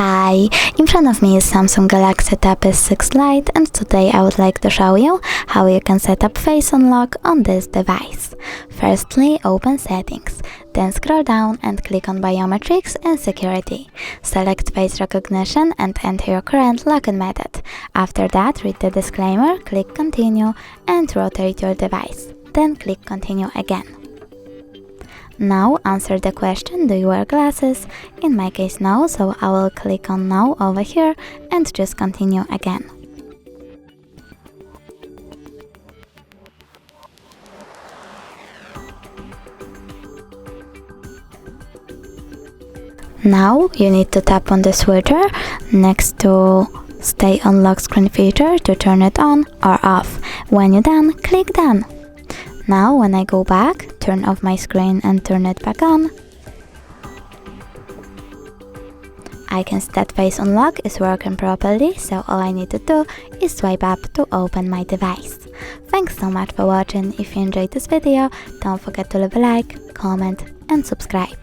Hi, in front of me is Samsung Galaxy Tab S6 Lite, and today I would like to show you how you can set up Face Unlock on this device. Firstly, open Settings, then scroll down and click on Biometrics and Security. Select Face Recognition and enter your current login method. After that, read the disclaimer, click Continue and rotate your device. Then click Continue again. Now answer the question, do you wear glasses? In my case no, so I will click on no over here and just continue again. Now you need to tap on the switcher next to Stay on Lock Screen feature to turn it on or off. When you're done, click Done. Now when I go back, turn off my screen and turn it back on, I can see that Face Unlock is working properly, so all I need to do is swipe up to open my device. Thanks so much for watching. If you enjoyed this video, don't forget to leave a like, comment and subscribe.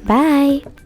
Bye!